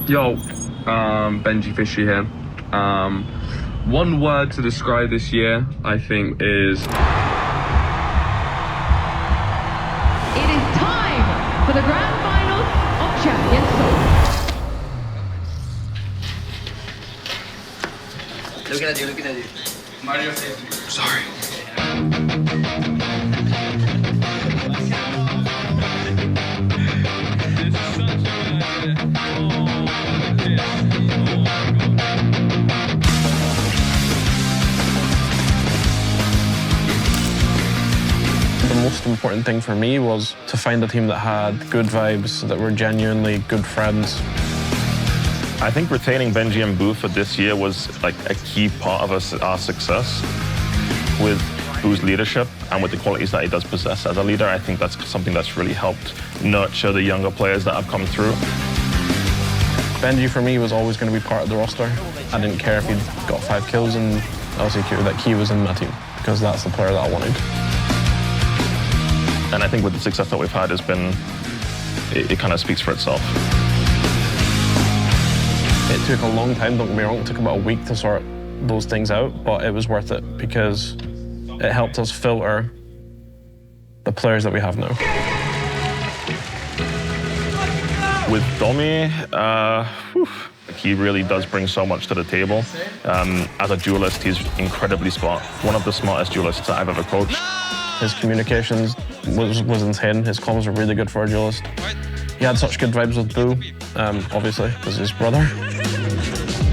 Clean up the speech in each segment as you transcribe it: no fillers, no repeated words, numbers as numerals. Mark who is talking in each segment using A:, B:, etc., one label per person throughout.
A: Yo, Benjyfishy here. One word to describe this year, I think, is...
B: It is time for the grand final of Champions Seoul.
C: Looking at you.
A: Mario safety. Sorry.
D: The most important thing for me was to find a team that had good vibes, that were genuinely good friends.
E: I think retaining Benji and Boo for this year was like a key part of our success. With Boo's leadership and with the qualities that he does possess as a leader, I think that's something that's really helped nurture the younger players that have come through.
D: Benji for me was always going to be part of the roster. I didn't care if he'd got 5 kills in LCQ, that he was in my team, because that's the player that I wanted.
E: And I think with the success that we've had, it kind of speaks for itself.
D: It took a long time, don't get me wrong, it took about a week to sort those things out, but it was worth it because it helped us filter the players that we have now.
E: With Domi, he really does bring so much to the table. As a duelist, he's incredibly smart. One of the smartest duelists that I've ever coached.
D: His communications was insane. His comms were really good for a duelist. He had such good vibes with Boo, obviously, because his brother.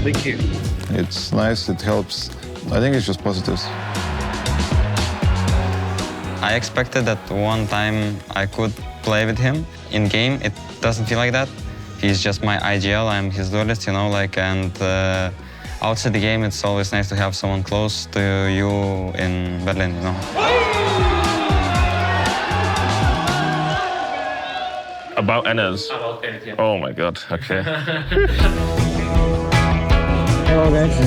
F: Thank you.
G: It's nice, it helps. I think it's just positives.
H: I expected that one time I could play with him. In game, it doesn't feel like that. He's just my IGL, I'm his duelist, you know, like, and outside the game, it's always nice to have someone close to you in Berlin, you know.
E: About Enes. Oh my God, okay.
I: Hello guys.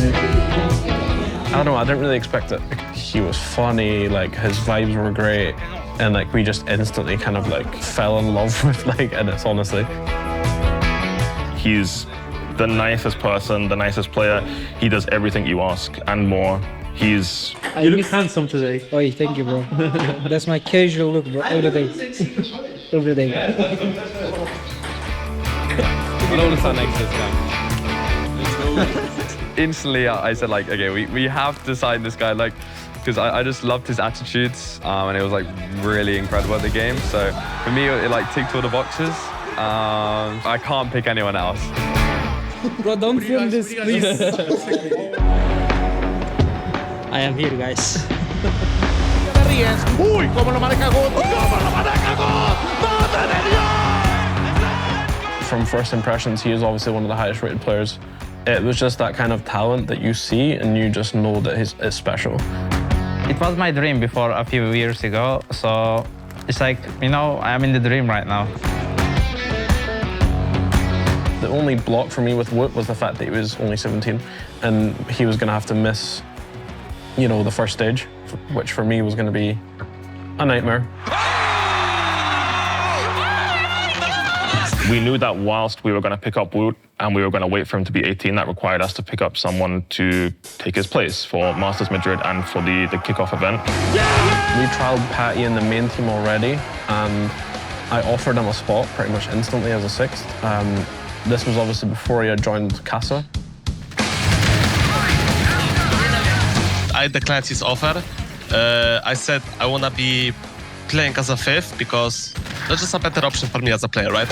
D: I don't know, I didn't really expect it. He was funny, like his vibes were great, and like we just instantly kind of like fell in love with like Enes, honestly.
E: He's the nicest person, the nicest player. He does everything you ask and more. You
I: look handsome today. Oh, thank you, bro. That's my casual look, bro, every day. Every day.
J: I don't want to stand next to this guy. Instantly, I said, like, okay, we have to sign this guy, like, because I just loved his attitudes, and it was, like, really incredible at the game. So for me, it like, ticked all the boxes. I can't pick anyone else.
I: Bro, don't film this, please. I am here, guys.
D: From first impressions, he is obviously one of the highest rated players. It was just that kind of talent that you see and you just know that it's special.
K: It was my dream before a few years ago, so it's like, you know, I'm in the dream right now.
D: The only block for me with Woot was the fact that he was only 17 and he was going to have to miss, you know, the first stage, which for me was going to be a nightmare.
E: We knew that whilst we were going to pick up Woot and we were going to wait for him to be 18, that required us to pick up someone to take his place for Masters Madrid and for the kickoff event.
D: We trialed Patty in the main team already, and I offered him a spot pretty much instantly as a 6th. This was obviously before he had joined Casa.
L: I declined his offer. I said I want to be playing as a 5th because that's just a better option for me as a player, right?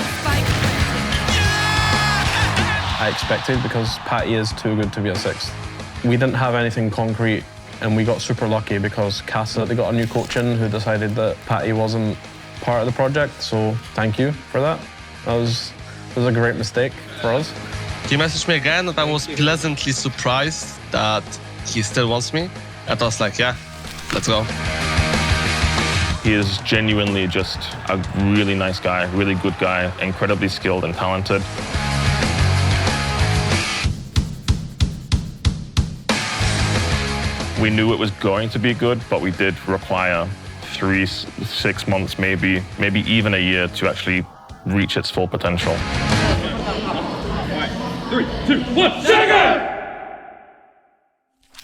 D: I expected because Patty is too good to be a 6th. We didn't have anything concrete and we got super lucky because Casa, they got a new coach in who decided that Patty wasn't part of the project, so thank you for that. It was a great mistake for us.
L: He messaged me again and I was pleasantly surprised that he still wants me. And I was like, yeah, let's go.
E: He is genuinely just a really nice guy, really good guy, incredibly skilled and talented. We knew it was going to be good, but we did require 3-6 months, maybe even a year to actually reach its full potential.
A: 3, 2, 1, Shanghai!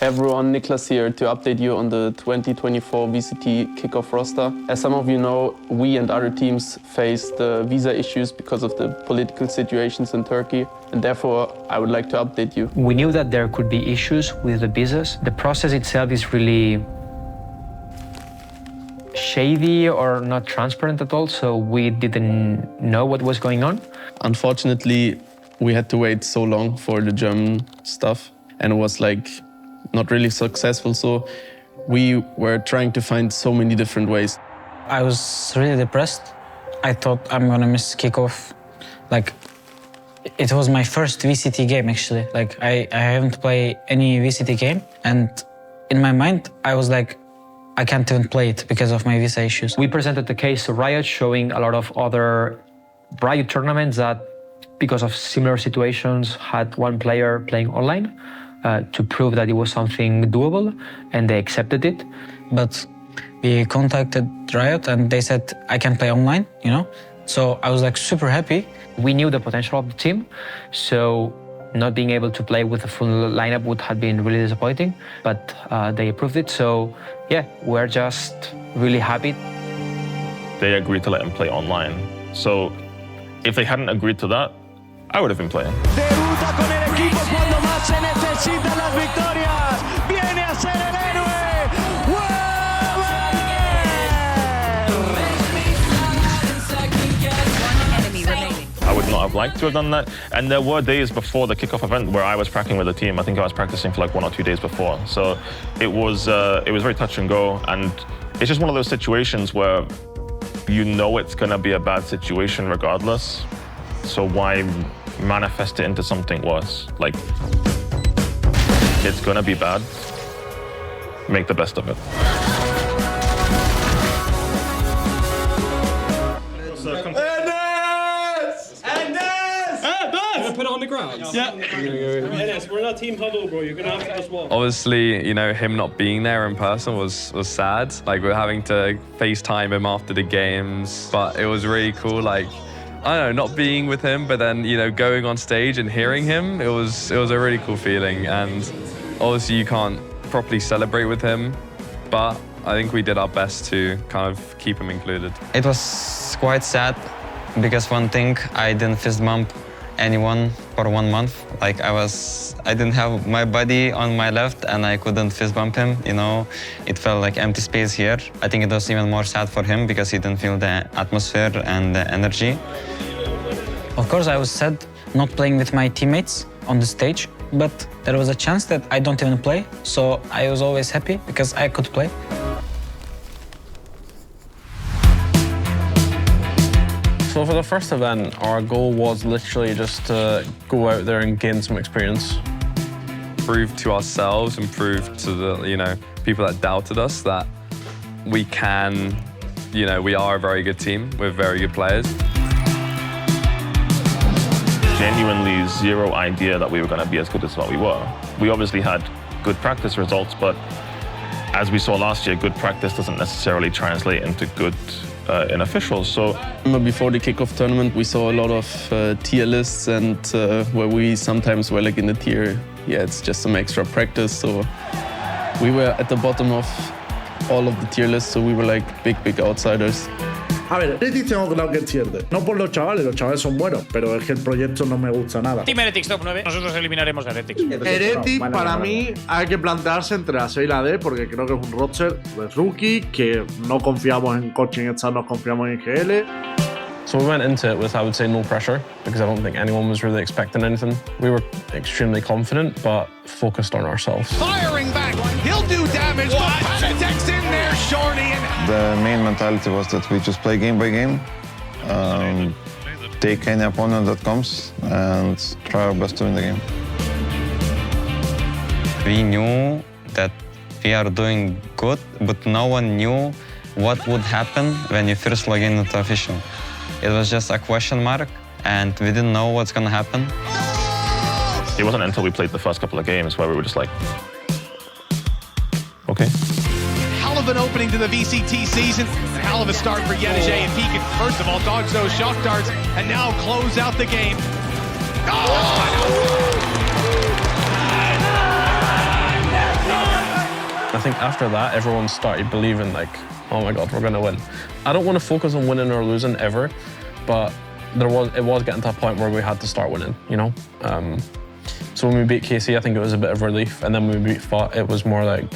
D: Everyone, Niklas here to update you on the 2024 VCT Kickoff roster. As some of you know, we and other teams faced visa issues because of the political situations in Turkey, and therefore I would like to update you.
C: We knew that there could be issues with the visas. The process itself is really shady or not transparent at all, so we didn't know what was going on.
D: Unfortunately, we had to wait so long for the German stuff, and it was like not really successful, so we were trying to find so many different ways.
I: I was really depressed. I thought I'm gonna miss kickoff. Like, it was my first VCT game actually. Like, I haven't played any VCT game, and in my mind I was like, I can't even play it because of my visa issues.
C: We presented the case to Riot, showing a lot of other Riot tournaments that, because of similar situations, had one player playing online to prove that it was something doable, and they accepted it.
I: But we contacted Riot and they said, I can play online, you know? So I was like super happy.
C: We knew the potential of the team, so not being able to play with a full lineup would have been really disappointing, but they approved it. So yeah, we're just really happy.
E: They agreed to let him play online. So if they hadn't agreed to that, I would have been playing.
M: Debuta con el equipo cuando más se necesitan las victorias. Viene a ser el héroe.
E: I would not have liked to have done that. And there were days before the kickoff event where I was practicing with the team. I think I was practicing for like 1 or 2 days before. So it was very touch and go. And it's just one of those situations where you know it's gonna be a bad situation regardless. So why manifest it into something worse? Like, it's gonna be bad. Make the best of it.
F: Put it on the ground. Yeah. Enes, we're in our team huddle, bro. You're gonna have to just walk.
J: Obviously, you know, him not being there in person was sad. Like, we're having to FaceTime him after the games, but it was really cool. Like, I don't know, not being with him, but then, you know, going on stage and hearing him, it was a really cool feeling. And obviously you can't properly celebrate with him, but I think we did our best to kind of keep him included.
H: It was quite sad because one thing, I didn't fist bump anyone for 1 month. Like, I didn't have my buddy on my left and I couldn't fist bump him, you know. It felt like empty space here. I think it was even more sad for him because he didn't feel the atmosphere and the energy.
I: Of course, I was sad not playing with my teammates on the stage, but there was a chance that I don't even play, so I was always happy because I could play.
D: So for the first event, our goal was literally just to go out there and gain some experience.
J: Prove to ourselves and prove to the, you know, people that doubted us that we can, you know, we are a very good team with very good players.
E: Genuinely zero idea that we were gonna be as good as what we were. We obviously had good practice results, but as we saw last year, good practice doesn't necessarily translate into good in officials. So
D: before the kickoff tournament, we saw a lot of tier lists, and where we sometimes were like in the tier, yeah, it's just some extra practice. So we were at the bottom of all of the tier lists, so we were like big outsiders.
N: A ver, Heretics tengo claro que es cierto. No por los chavales son buenos, pero es que el proyecto no me gusta nada.
O: Team Heretics top 9, nosotros eliminaremos a Heretics.
N: Heretics, para mí, hay que plantearse entre la C y la D, porque creo que es un roster de rookie, que no confiamos en coaching externo, nos confiamos en IGL.
D: So we went into it with, I would say, no pressure, because I don't think anyone was really expecting anything. We were extremely confident, but focused on ourselves.
M: Firing back, he'll do damage, but Patitek's in there, Shorty.
G: The main mentality was that we just play game by game, take any opponent that comes, and try our best to win the game.
H: We knew that we are doing good, but no one knew what would happen when you first log in into official. It was just a question mark, and we didn't know what's gonna happen.
E: it wasn't until we played the first couple of games where we were just like, okay.
M: Hell of an opening to the VCT season. Hell of a start for Yedijay, and he can, first of all, dodge those shock darts and now close out the game. Oh!
D: think after that, everyone started believing like, oh my God, we're gonna win. I don't want to focus on winning or losing ever, but it was getting to a point where we had to start winning, you know? So when we beat KC, I think it was a bit of relief, and then when we beat FOT, it was more like,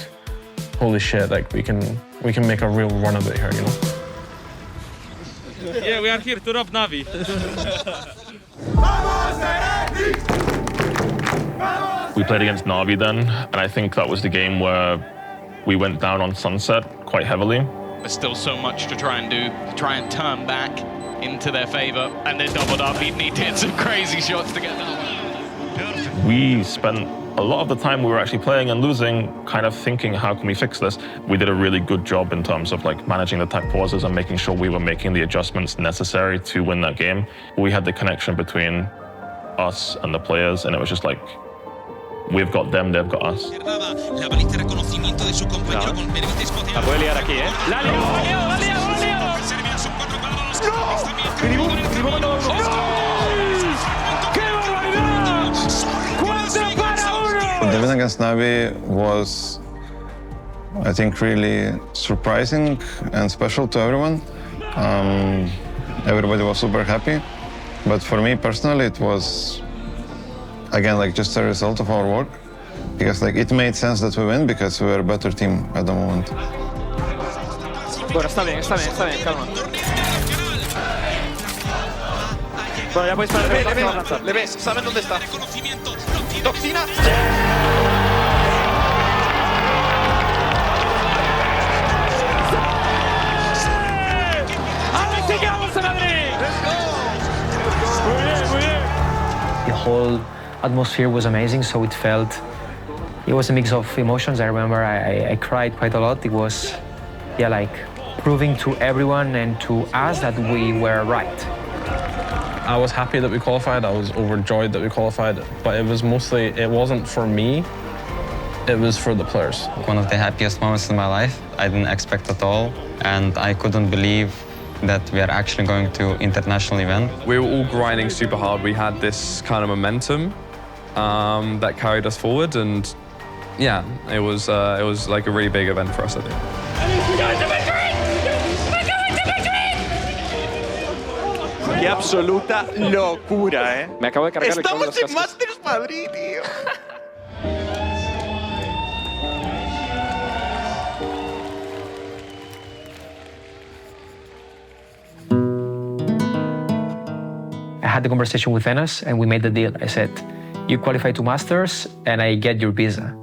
D: holy shit, like we can make a real run of it here, you know?
F: Yeah, we are here to rob Navi.
E: We played against Navi then, and I think that was the game where we went down on Sunset quite heavily.
P: There's still so much to try and do, try and turn back into their favor, and they doubled up. He did some crazy shots to get that one.
E: We spent a lot of the time we were actually playing and losing, kind of thinking, how can we fix this? We did a really good job in terms of like managing the tech pauses and making sure we were making the adjustments necessary to win that game. We had the connection between us and the players, and it was just like, we've got them, they've got us.
F: La puede liar aquí, ¿eh? ¡La lió, la lió, la lió, la lió! ¡No! ¡Qué barbaridad! ¡4 para 1!
G: The win against Navi was, I think, really surprising and special to everyone. Everybody was super happy. But for me personally, it was, again, like just a result of our work. Because like it made sense that we win because we were a better team at the moment.
F: Bueno, está bien, calma. Bueno, ya podéis parar de lanzar.
Q: Le ves, ¿saben dónde está? Toxina.
F: ¡Ahora sí que vamos a Madrid! Muy bien, muy bien.
C: The whole atmosphere was amazing, so it was a mix of emotions. I remember I cried quite a lot. It was, yeah, like proving to everyone and to us that we were right.
D: I was happy that we qualified. I was overjoyed that we qualified, but it wasn't for me, it was for the players.
H: One of the happiest moments in my life. I didn't expect at all, and I couldn't believe that we are actually going to international event.
J: We were all grinding super hard. We had this kind of momentum that carried us forward, and yeah, it was like a really big event for us, I think.
Q: ¡Qué absoluta locura, eh!
F: Me acabo de cargar
Q: Estamos en Masters Madrid, tío.
C: I had the conversation with Enes and we made the deal. I said, you qualify to Masters and I get your visa.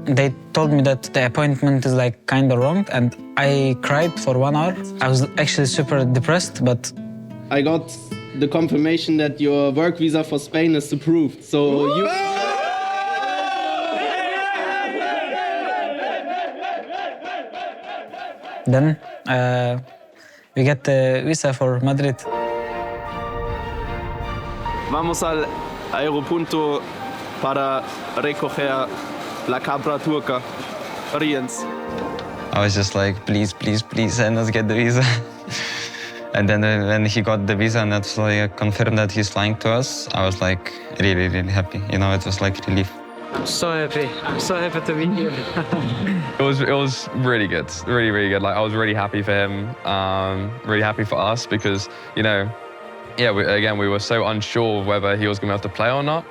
I: They told me that the appointment is like kind of wrong, and I cried for 1 hour. I was actually super depressed, but
R: I got the confirmation that your work visa for Spain is approved. So you...
I: Then we get the visa for Madrid.
R: Vamos al aeropunto para recoger la cabra turca. Riens.
H: I was just like, please, please, please, send us get the visa. And then when he got the visa and that's like confirmed that he's flying to us, I was like really, really happy. You know, it was like relief.
R: I'm so happy. I'm so happy to be here.
J: It was really good, really, really good. Like I was really happy for him, really happy for us because, you know, yeah, we were so unsure of whether he was going to have to play or not.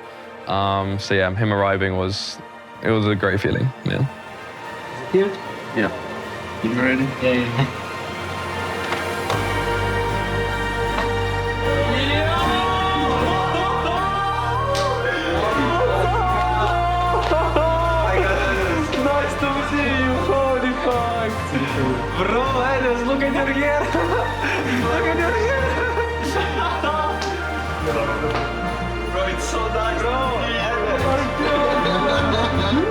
J: So yeah, him arriving was a great feeling. Yeah.
R: Here? Yeah. You ready? Yeah.
F: Bro, Enes, look at your hair. Look at your hair. Bro, it's so nice.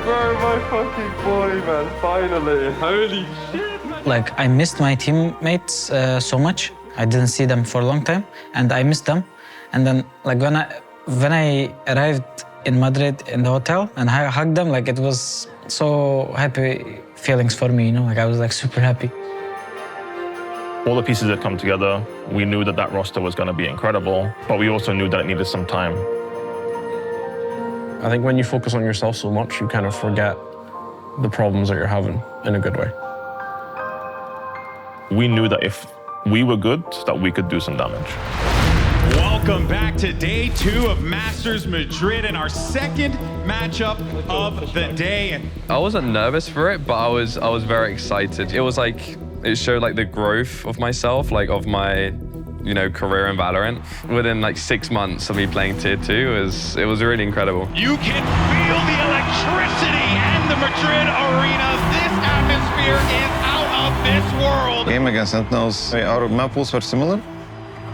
F: Bro, my fucking boy, man. Finally. Holy shit.
I: Like, I missed my teammates so much. I didn't see them for a long time, and I missed them. And then, like, when I arrived in Madrid in the hotel and I hugged them, like, it was so happy feelings for me, you know, like I was like super happy.
E: All the pieces had come together. We knew that that roster was going to be incredible, but we also knew that it needed some time.
D: I think when you focus on yourself so much, you kind of forget the problems that you're having in a good way.
E: We knew that if we were good, that we could do some damage.
S: Welcome back to day 2 of Masters Madrid and our second matchup of the day.
J: I wasn't nervous for it, but I was very excited. It was like, it showed like the growth of myself, like of my, you know, career in Valorant. Within like 6 months of me playing tier 2, it was really incredible.
S: You can feel the electricity in the Madrid arena. This atmosphere is out of this world.
G: Game against Sentinels, our map pools were similar.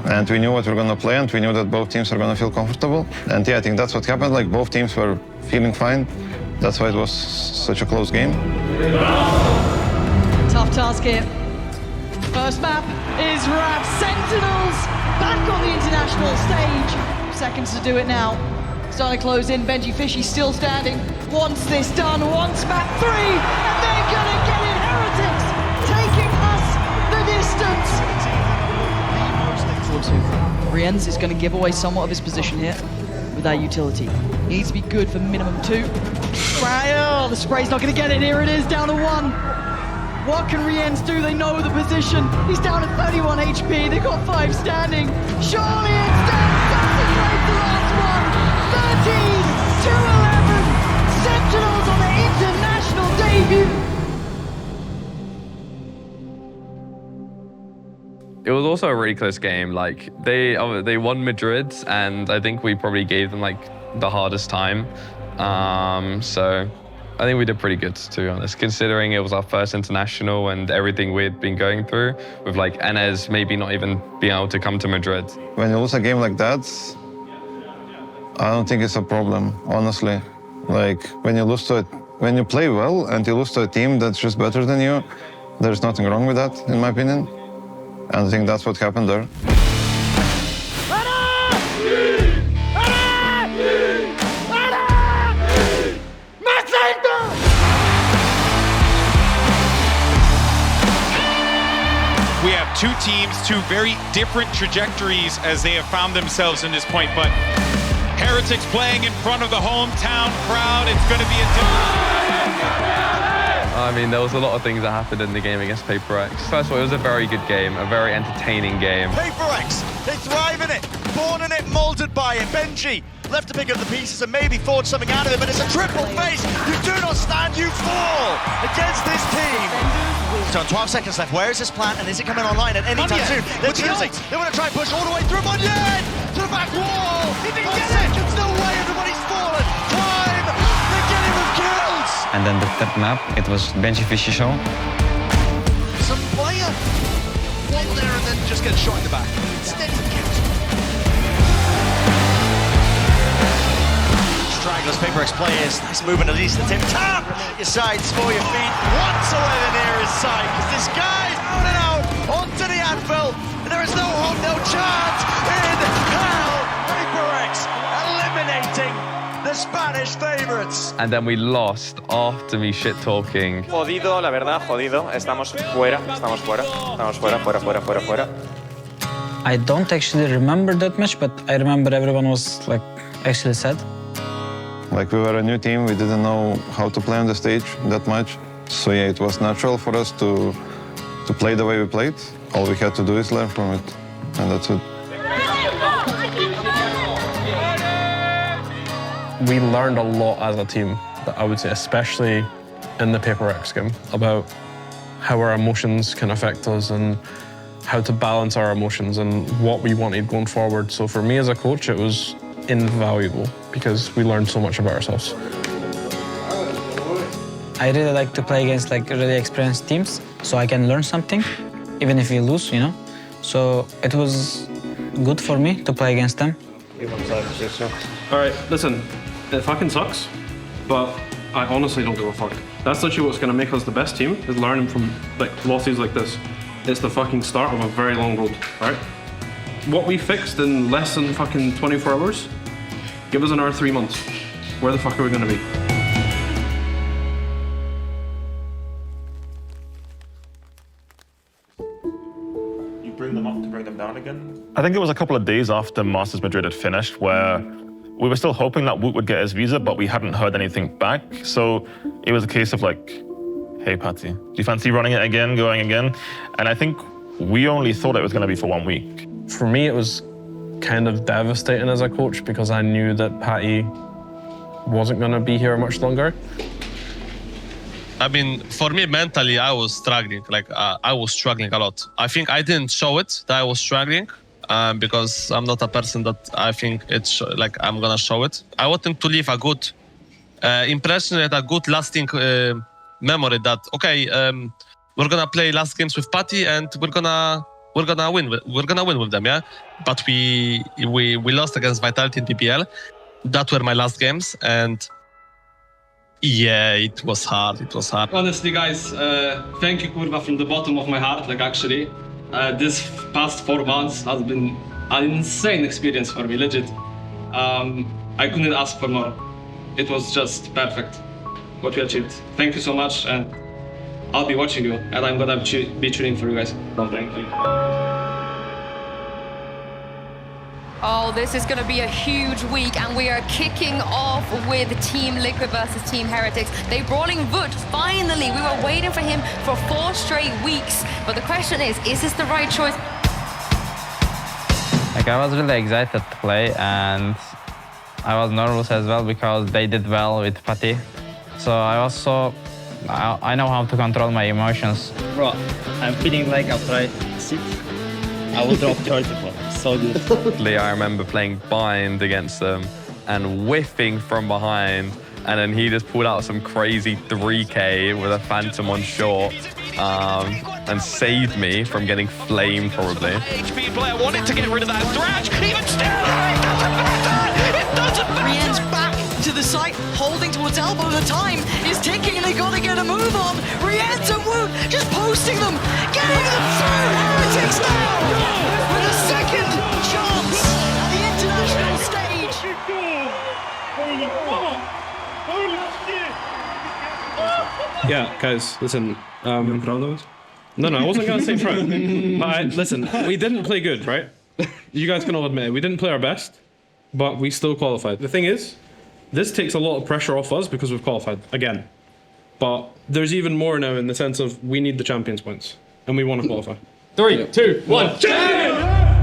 G: And we knew what we were going to play, and we knew that both teams are going to feel comfortable. And yeah, I think that's what happened. Like, both teams were feeling fine. That's why it was such a close game.
T: Tough task here. First map is wrapped. Sentinels back on the international stage. Seconds to do it now. Starting to close in. Benjyfishy still standing. Wants this done. Wants map 3. And they're going to get it. Heretics taking us the distance. Rienz is going to give away somewhat of his position here with that utility. He needs to be good for minimum 2. Oh, the spray's not going to get it. Here it is, down to 1. What can Rienz do? They know the position. He's down to 31 HP. They've got 5 standing. Surely it's dead. Concentrate the last one. 13 to 11. Sentinels on their international debut.
J: It was also a really close game. Like they won Madrid, and I think we probably gave them like the hardest time. So I think we did pretty good, to be honest, considering it was our first international and everything we'd been going through with like Enes maybe not even being able to come to Madrid.
G: When you lose a game like that, I don't think it's a problem, honestly. Like when you play well and you lose to a team that's just better than you, there's nothing wrong with that, in my opinion. And I think that's what happened there.
S: We have 2 teams, 2 very different trajectories as they have found themselves in this point, but Heretics playing in front of the hometown crowd, it's going to be a different...
J: I mean, there was a lot of things that happened in the game against Patitek. First of all, it was a very good game, a very entertaining game.
Q: Patitek, they thrive in it, born in it, molded by it. Benji left to pick up the pieces and maybe forge something out of it, but it's a triple face. You do not stand, you fall against this team. So 12 seconds left. Where is this plant, and is it coming online at any time soon? They're choosing. They want to try and push all the way through. Monyen to the back wall. He didn't get seconds, no way. Everybody's fallen. Time. They're getting with kills.
H: And then the third map, it was Benjyfishy show.
Q: Some player. One there and then just gets shot in the back. Instead he kills. Stragglers, Patitek players. Nice movement, at least the tip. Tap! Your sides for your feet. Whatsoever near his side. Because this guy's out and out onto the anvil. And there is no hope, no chance in hell. Patitek eliminating the Spanish favorites.
J: And then we lost after me shit-talking.
Q: Jodido, la verdad, jodido. Estamos fuera.
I: I don't actually remember that much, but I remember everyone was like actually sad.
G: Like we were a new team, we didn't know how to play on the stage that much. So yeah, it was natural for us to play the way we played. All we had to do is learn from it, and that's it.
D: We learned a lot as a team, I would say, especially in the Patitek game, about how our emotions can affect us and how to balance our emotions and what we wanted going forward. So for me as a coach, it was invaluable because we learned so much about ourselves.
I: I really like to play against like really experienced teams, so I can learn something, even if we lose, you know. So it was good for me to play against them.
D: All right, listen, it fucking sucks, but I honestly don't give a fuck. That's literally what's gonna make us the best team, is learning from like losses like this. It's the fucking start of a very long road, all right? What we fixed in less than fucking 24 hours, give us another 3 months. Where the fuck are we gonna be?
E: You bring them up to bring them down again? I think it was a couple of days after Masters Madrid had finished where we were still hoping that Woot would get his visa, but we hadn't heard anything back. So it was a case of like, hey, Patty, do you fancy running it again, going again? And I think we only thought it was going to be for 1 week.
D: For me, it was kind of devastating as a coach because I knew that Patty wasn't going to be here much longer.
L: I mean, for me, mentally, I was struggling. Like, I was struggling a lot. I think I didn't show it that I was struggling because I'm not a person that I think it's like I'm gonna show it. I wanted to leave a good impression and a good lasting memory that, okay, we're gonna play last games with Patty and we're gonna win. We're gonna win with them, yeah. But we lost against Vitality in PPL. That were my last games, and yeah, it was hard. It was hard.
U: Honestly, guys, thank you, Kurva, from the bottom of my heart. Like, actually, this past 4 months has been an insane experience for me, legit. I couldn't ask for more. It was just perfect what we achieved. Thank you so much, and I'll be watching you, and I'm gonna be cheering for you guys. Thank you.
B: Oh, this is going to be a huge week, and we are kicking off with Team Liquid versus Team Heretics. They brought in Woot, finally. We were waiting for him for 4 straight weeks. But the question is this the right choice?
K: Like, I was really excited to play, and I was nervous as well because they did well with Patty. So I know how to control my emotions.
V: Bro, I'm feeling like after I sit, I will drop 34. So good.
J: I remember playing bind against them and whiffing from behind, and then he just pulled out some crazy 3K with a phantom on short and saved me from getting flamed probably.
M: HP player wanted to get rid of that thrash, even still, it doesn't matter! It doesn't matter!
T: Rien's back to the site, holding towards elbow. The time is ticking and they gotta get a move on. Rien's and Woot just posting them, getting them through! Heretics now! With a second chance at the international stage.
D: Yeah, guys, listen. You're proud of us? No, I wasn't going to say proud. But listen, we didn't play good, right? You guys can all admit it. We didn't play our best, but we still qualified. The thing is, this takes a lot of pressure off us because we've qualified again. But there's even more now in the sense of we need the champions points, and we want to qualify.
M: 3, 2, 1,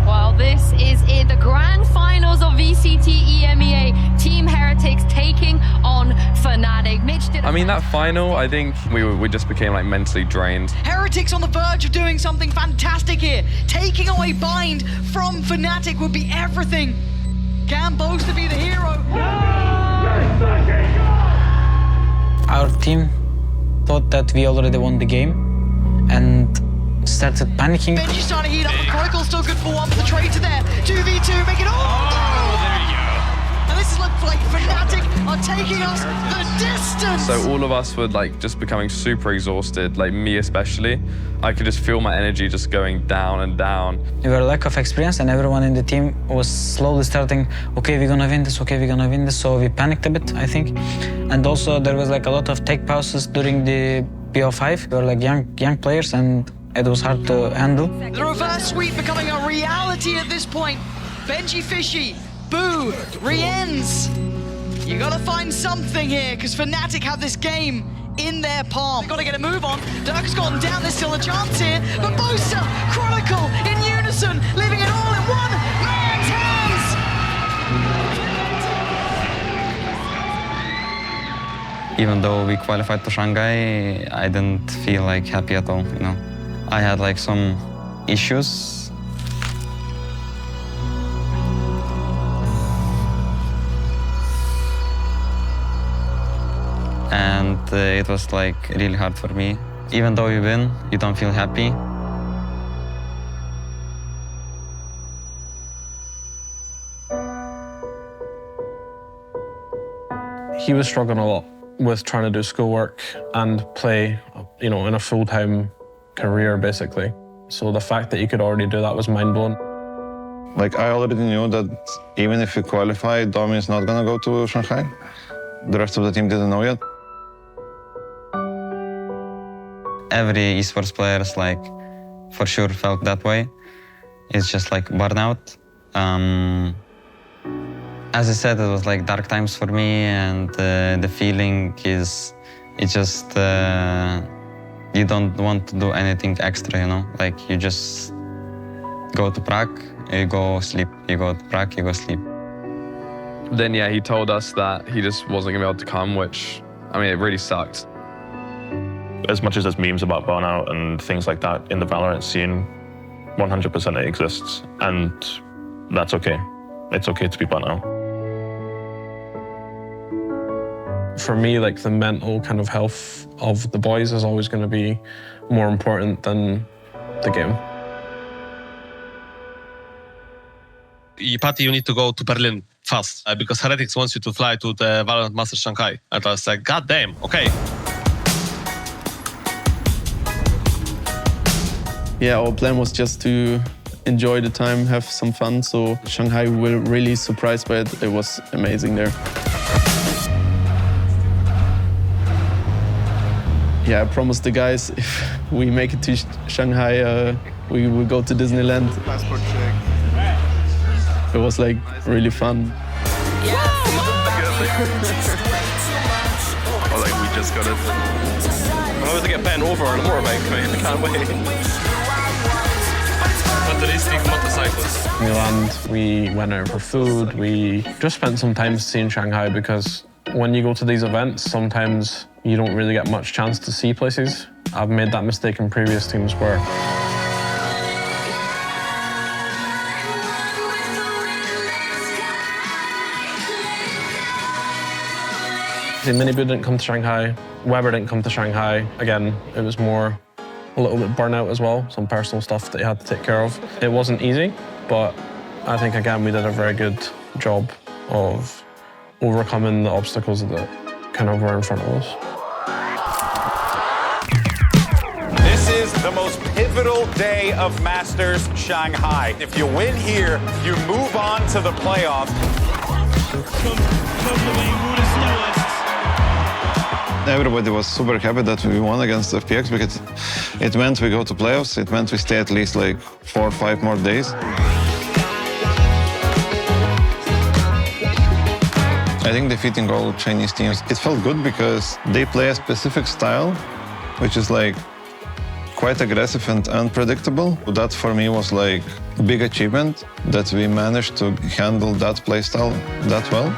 B: Well, this is in the grand finals of VCT EMEA. Team Heretics taking on Fnatic. Mitch did.
J: I mean, that final, I think we just became like mentally drained.
T: Heretics on the verge of doing something fantastic here. Taking away Bind from Fnatic would be everything. Can boast to be the hero.
I: Our team thought that we already won the game and started panicking.
T: Benji's trying to heat up, but Kroikel's still good for one, but the traitor there. 2v2, make it all there you go. And this is like Fnatic are taking us the distance.
J: So all of us were like just becoming super exhausted, like me especially. I could just feel my energy just going down and down.
I: We were lack of experience and everyone in the team was slowly starting, okay, we're gonna win this, okay, we're gonna win this. So we panicked a bit, I think. And also there was like a lot of take pauses during the BO5. We were like young players and it was hard to handle.
T: The reverse sweep becoming a reality at this point. Benjyfishy, Boo, Rien's. You gotta find something here, because Fnatic have this game in their palm. They gotta get a move on. Dirk's gone down, there's still a chance here. But Bosa, Chronicle in unison, leaving it all in one man's hands.
H: Even though we qualified to Shanghai, I didn't feel like happy at all, you know. I had like some issues. And it was like really hard for me. Even though you win, you don't feel happy.
D: He was struggling a lot with trying to do schoolwork and play, you know, in a full-time career, basically. So the fact that you could already do that was mind-blowing.
G: Like, I already knew that even if we qualify, Domi is not gonna go to Shanghai. The rest of the team didn't know yet.
H: Every esports players, like, for sure felt that way. It's just like burnout. As I said, it was like dark times for me, and the feeling is, it's just, you don't want to do anything extra, you know? Like, you just go to Prague, you go sleep. You go to Prague, you go sleep.
J: Then, yeah, he told us that he just wasn't gonna be able to come, which, I mean, it really sucked.
E: As much as there's memes about burnout and things like that in the Valorant scene, 100% it exists, and that's okay. It's okay to be burnt out.
D: For me, like, the mental kind of health of the boys is always going to be more important than the game.
L: Patty, you need to go to Berlin fast because Heretics wants you to fly to the Valorant Masters Shanghai. And I was like, God damn, okay.
R: Yeah, our plan was just to enjoy the time, have some fun. So Shanghai, we were really surprised by it. It was amazing there. Yeah, I promised the guys if we make it to Shanghai, we will go to Disneyland.
N: Passport check.
R: It was like really fun.
J: Oh, like, we just got it. I'm about to get bent over on a motorbike, mate. I can't wait. Fantastic motorcycles.
D: We land, we went out for food, we just spent some time seeing Shanghai because when you go to these events, sometimes you don't really get much chance to see places. I've made that mistake in previous teams where Minibu didn't come to Shanghai, Weber didn't come to Shanghai. Again, it was more a little bit burnout as well, some personal stuff that you had to take care of. It wasn't easy, but I think, again, we did a very good job of overcoming the obstacles that kind of were in front of us.
S: This is the most pivotal day of Masters Shanghai. If you win here, you move on to the playoffs.
G: Everybody was super happy that we won against FPX because it meant we go to playoffs. It meant we stay at least like 4 or 5 more days. I think defeating all Chinese teams, it felt good because they play a specific style, which is like quite aggressive and unpredictable. That for me was like a big achievement that we managed to handle that play style that well.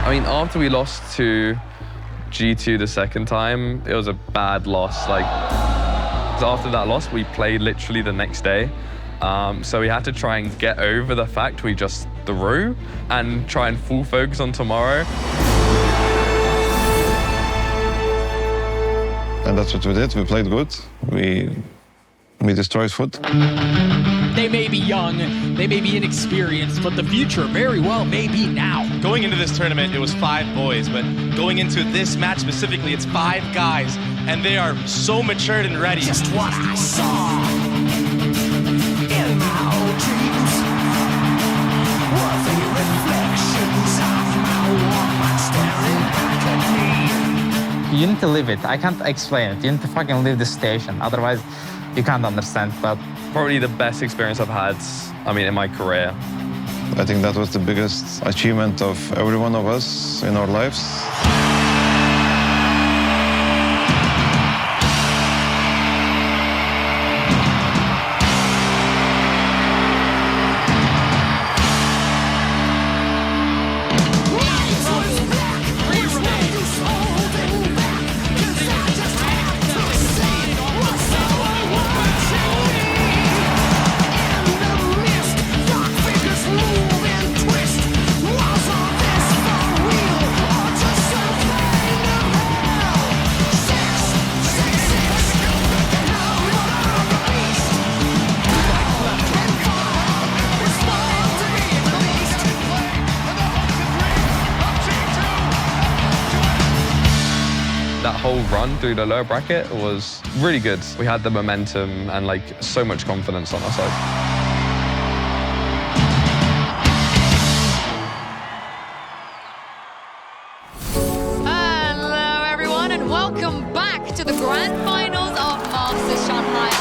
J: I mean, after we lost to G2 the second time, it was a bad loss. Like, after that loss, we played literally the next day. So we had to try and get over the fact we just threw and try and full focus on tomorrow.
G: And that's what we did. We played good. We destroyed foot.
A: They may be young, they may be inexperienced, but the future very well may be now.
O: Going into this tournament, it was 5 boys, but going into this match specifically, it's 5 guys, and they are so matured and ready.
M: Just what I saw in my old dreams were the reflections of my woman staring back at me.
K: You need to live it. I can't explain it. You need to fucking live the station. Otherwise, you can't understand. But
J: probably the best experience I've had, I mean, in my career.
G: I think that was the biggest achievement of every one of us in our lives.
J: That whole run through the lower bracket was really good. We had the momentum and like so much confidence on our side.
B: Hello, everyone, and welcome back to the grand finals of Masters Shanghai.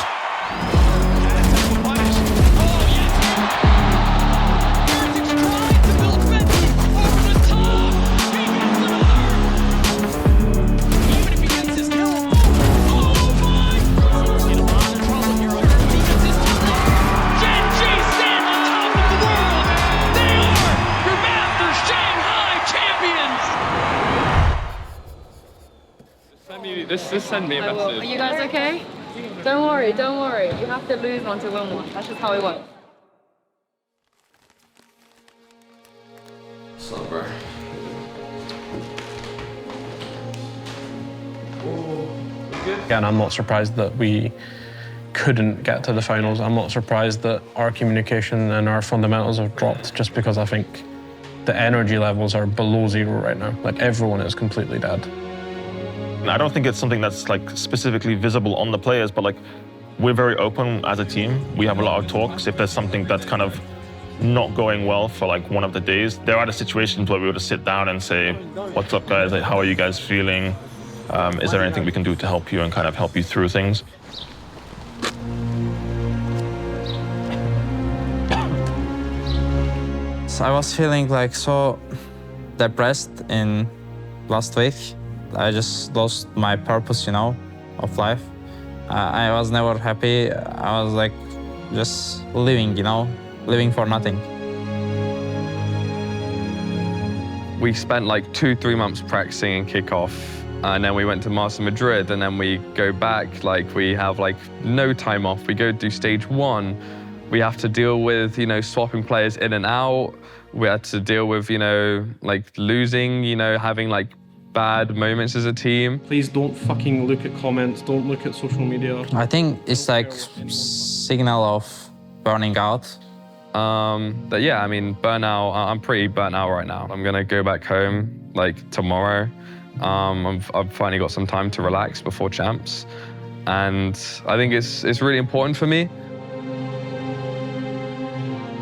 J: Just send me a
B: I will.
J: message.
B: Are you guys okay? Don't worry, don't worry. You have to lose one to win one. That's just how it works.
J: Slumber.
D: Again, I'm not surprised that we couldn't get to the finals. I'm not surprised that our communication and our fundamentals have dropped, just because I think the energy levels are below zero right now. Like, everyone is completely dead.
E: I don't think it's something that's like specifically visible on the players, but like we're very open as a team. We have a lot of talks. If there's something that's kind of not going well for like one of the days, there are the situations where we would sit down and say, "What's up, guys? Like, how are you guys feeling? Is there anything we can do to help you and kind of help you through things?"
K: So I was feeling like so depressed in last week. I just lost my purpose, you know, of life. I was never happy. I was like just living, you know, living for nothing.
J: We spent like 2-3 months practicing in kickoff, and then we went to Master Madrid, and then we go back, like we have like no time off. We go do stage 1. We have to deal with, you know, swapping players in and out. We had to deal with, you know, like losing, you know, having like bad moments as a team.
C: Please don't fucking look at comments, don't look at social media.
K: I think it's like signal of burning out.
J: But yeah, I mean, burnout, I'm pretty burnt out right now. I'm gonna go back home like tomorrow. I've finally got some time to relax before champs. And I think it's really important for me.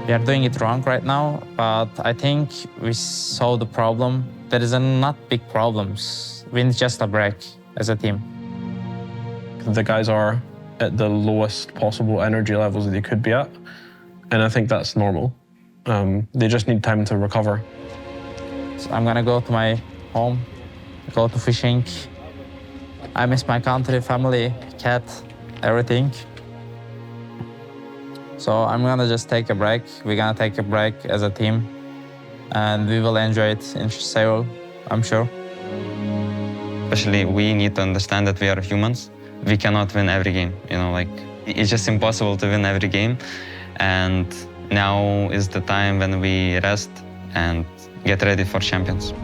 K: We are doing it wrong right now, but I think we solved the problem. There is not big problems. We need just a break as a team.
D: The guys are at the lowest possible energy levels that they could be at, and I think that's normal. They just need time to recover.
K: So I'm gonna go to my home, go to fishing. I miss my country, family, cat, everything. So I'm gonna just take a break. We're gonna take a break as a team, and we will enjoy it in Seoul, I'm sure.
H: Especially, we need to understand that we are humans. We cannot win every game, you know, like, it's just impossible to win every game. And now is the time when we rest and get ready for champions.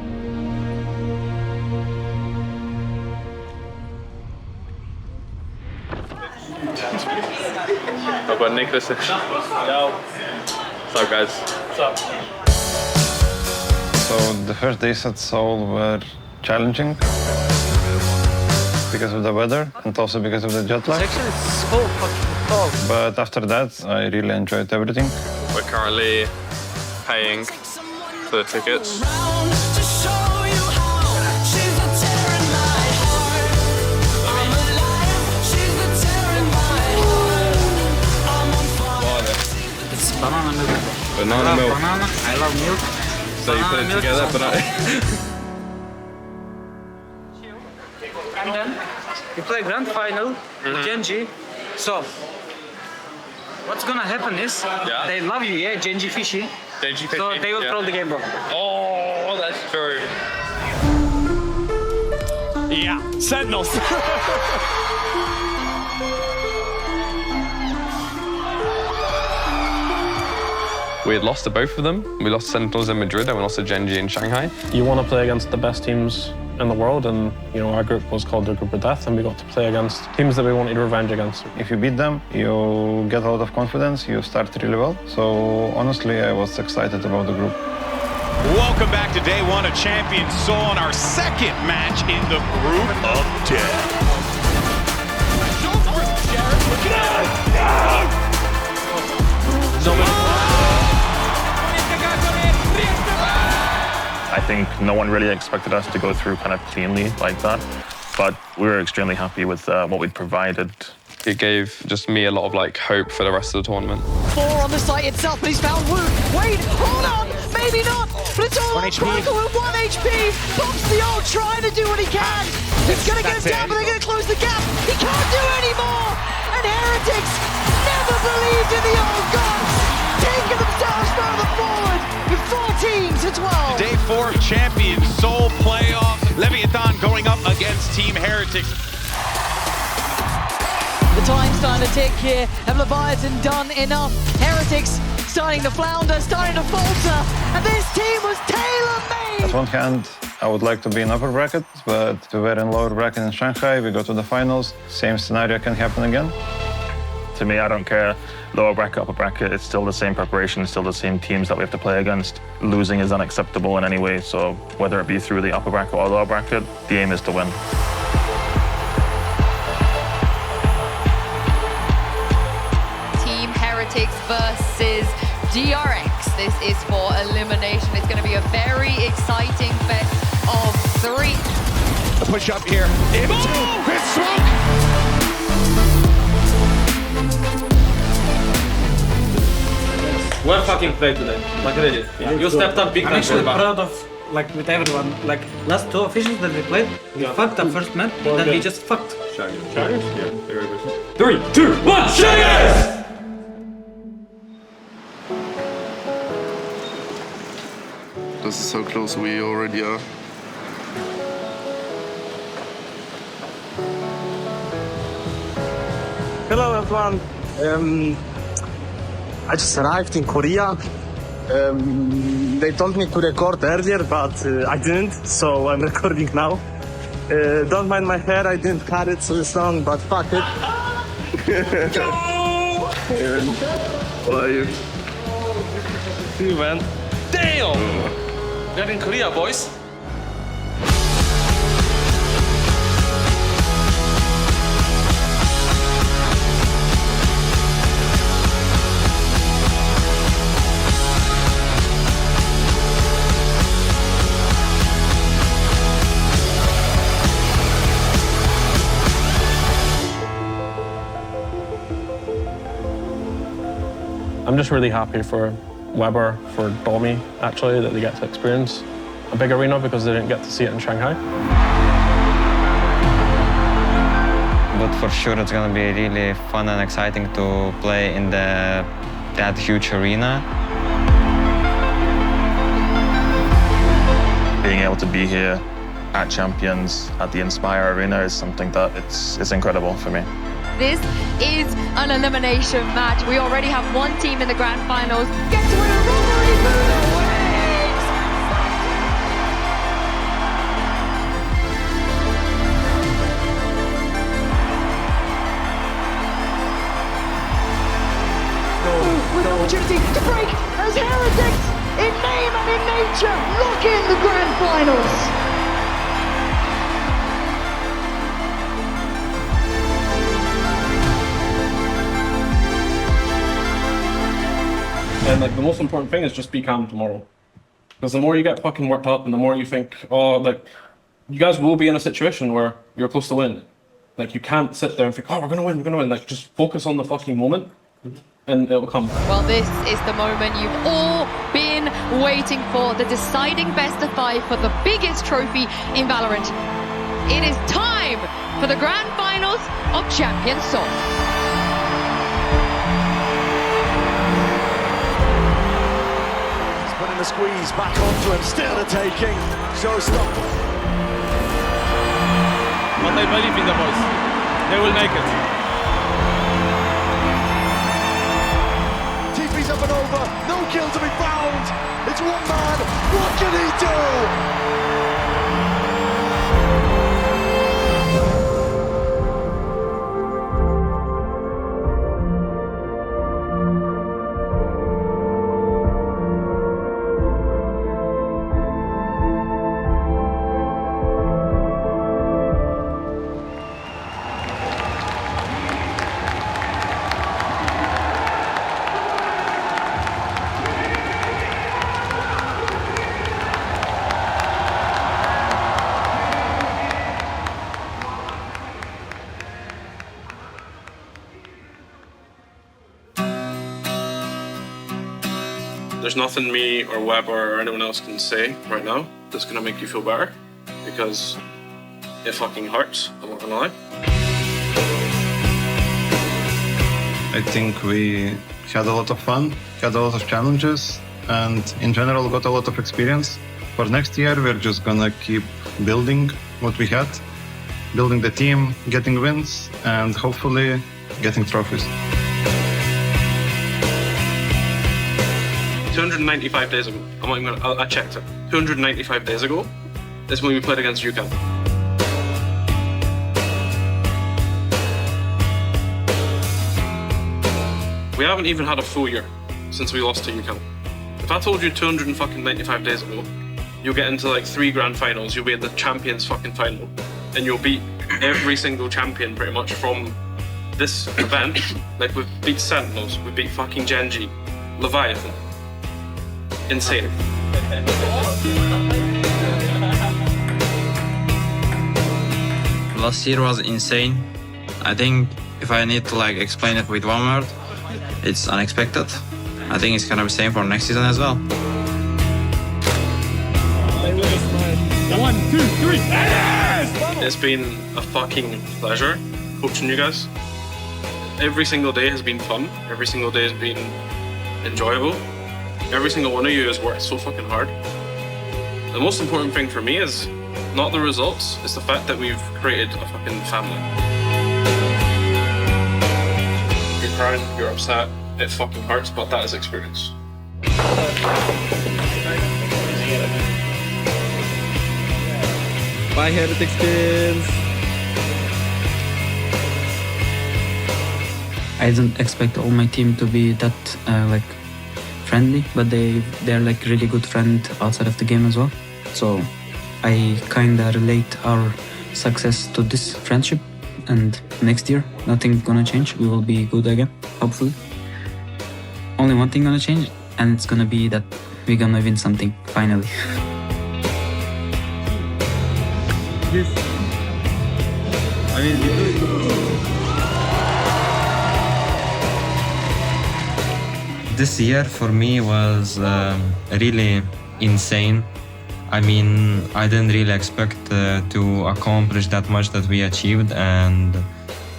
J: How about Nicholas? Yo. What's up, guys? What's up?
G: So the first days at Seoul were challenging because of the weather and also because of the jet lag.
I: It's actually so fucking cold.
G: But after that, I really enjoyed everything.
J: We're currently paying for the tickets.
I: It's banana milk.
J: Banana milk.
I: Banana, I love milk.
J: So you put it together, banana.
I: And then we play grand final with Genji. So what's gonna happen is they love you, yeah, Benjyfishy.
J: Benjyfishy.
I: So they will throw the game, bro.
J: Oh, that's true.
Q: Yeah, Sentinels.
J: We had lost to both of them. We lost to Sentinels in Madrid and we lost to Genji in Shanghai.
D: You want to play against the best teams in the world, and you know, our group was called the Group of Death, and we got to play against teams that we wanted revenge against.
G: If you beat them, you get a lot of confidence, you start really well. So honestly, I was excited about the group.
S: Welcome back to day 1 of Champions Seoul and our second match in the group of death.
E: I think no one really expected us to go through kind of cleanly like that, but we were extremely happy with what we'd provided.
J: It gave just me a lot of like hope for the rest of the tournament.
T: 4 on the site itself, but he's found Wu. Wait, hold on, maybe not. But it's all on Sparkle with 1 HP. Pops the ult, trying to do what he can. He's gonna get him down, but they're gonna close the gap. He can't do anymore. And Heretics never believed in the old gods, taking themselves further forward with 14 to 12.
S: Day 4 of Champions Seoul playoff. Leviathan going up against Team Heretics.
T: The time's starting to tick here. Have Leviathan done enough? Heretics starting to flounder, starting to falter, and this team was tailor-made!
G: On one hand, I would like to be in upper bracket, but we were in lower bracket in Shanghai, we go to the finals, same scenario can happen again.
E: To me, I don't care. Lower bracket, upper bracket, it's still the same preparation, still the same teams that we have to play against. Losing is unacceptable in any way, so whether it be through the upper bracket or lower bracket, the aim is to win.
B: Team Heretics versus DRX. This is for elimination. It's going to be a very exciting best of 3.
S: The push up here. Into Chris Smoke.
C: Well fucking played today. Like really. You stepped up big time.
I: I'm actually proud of with everyone. Like last 2 officials that we played, we fucked up first match, then we just fucked.
C: Shaggers? Yeah, very good. 3, 2, 1, Shaggers!
F: This is how close we already are.
P: Hello everyone. I just arrived in Korea. They told me to record earlier, but I didn't, so I'm recording now. Don't mind my hair, I didn't cut it so long, but fuck it.
F: How are you?
P: See you, man.
U: Damn! We're in Korea, boys.
D: I'm just really happy for Weber, for Domi, actually, that they get to experience a big arena because they didn't get to see it in Shanghai.
H: But for sure, it's gonna be really fun and exciting to play in that huge arena.
E: Being able to be here at Champions, at the Inspire Arena is something that it's incredible for me.
B: This is an elimination match. We already have 1 team in the grand finals. Get to win a robbery through the waves!
T: With an opportunity to break as Heretics in name and in nature lock in the grand finals.
C: And like the most important thing is just be calm tomorrow. Because the more you get fucking worked up and the more you think, oh, like, you guys will be in a situation where you're close to win. Like, you can't sit there and think, oh, we're gonna win. Like, just focus on the fucking moment and it'll come.
B: Well, this is the moment you've all been waiting for, the deciding best of 5 for the biggest trophy in Valorant. It is time for the grand finals of Champions Seoul.
Q: Putting the squeeze back onto him, still a taking. Showstopper.
U: But I believe in the boys. They will make it.
Q: TP's up and over, no kill to be found. It's one man, what can he do?
C: There's nothing me or Weber or anyone else can say right now that's gonna make you feel better, because it fucking hurts, I'm not gonna lie.
G: I think we had a lot of fun, had a lot of challenges, and in general got a lot of experience. For next year, we're just gonna keep building what we had, building the team, getting wins, and hopefully getting trophies.
C: 295 days ago. I'm not even gonna, I checked it. 295 days ago is when we played against UCAN. We haven't even had a full year since we lost to UCAN. If I told you 295 days ago, you'll get into like 3 grand finals, you'll be at the champions fucking final, and you'll beat every single champion pretty much from this event. Like we've beat Sentinels, we beat fucking Genji, Leviathan. Insane.
K: Last year was insane. I think if I need to like explain it with one word, it's unexpected. I think it's gonna be the same for next season as well.
C: 1, 2, 3. It's been a fucking pleasure coaching you guys. Every single day has been fun. Every single day has been enjoyable. Every single one of you has worked so fucking hard. The most important thing for me is not the results, it's the fact that we've created a fucking family. You're crying, you're upset, it fucking hurts, but that is experience.
R: Bye, Heretics kids.
I: I didn't expect all my team to be that like friendly, but they're like really good friend outside of the game as well. So I kinda relate our success to this friendship, and next year nothing's gonna change. We will be good again, hopefully. Only one thing gonna change, and it's gonna be that we're gonna win something finally.
H: This year for me was really insane. I mean, I didn't really expect to accomplish that much that we achieved, and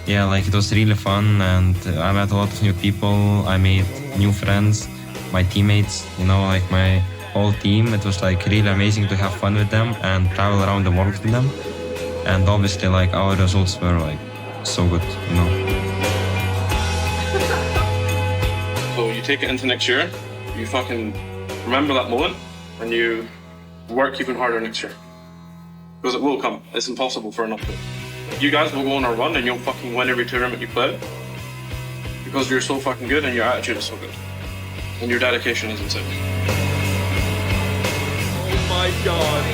H: yeah, like it was really fun, and I met a lot of new people. I made new friends, my teammates, you know, like my whole team. It was like really amazing to have fun with them and travel around the world with them. And obviously, like our results were like so good, you know.
C: So you take it into next year, you fucking remember that moment, and you work even harder next year. Because it will come. It's impossible for an update. You guys will go on a run and you'll fucking win every tournament you play. Because you're so fucking good and your attitude is so good. And your dedication is insane.
J: Oh my god.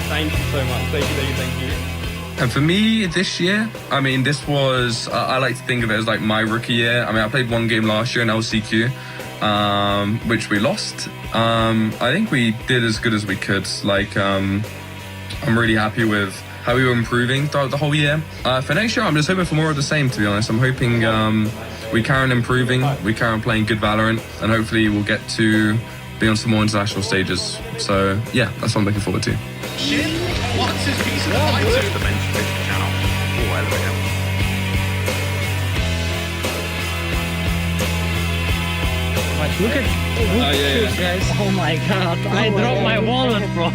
J: Thank you so much. Thank you.
L: And for me this year, I mean, this was, I like to think of it as like my rookie year. I mean, I played one game last year in LCQ, which we lost. I think we did as good as we could. Like, I'm really happy with how we were improving throughout the whole year. For next year, I'm just hoping for more of the same, to be honest. I'm hoping we carry on improving, we carry on playing good Valorant, and hopefully we'll get to be on some more international stages. So yeah, that's what I'm looking forward to.
S: Shin wants his piece of the pie too. The Benjyfishy channel. Oh, I love it.
V: Look at this, guys. Oh my god, I dropped my wallet, bro.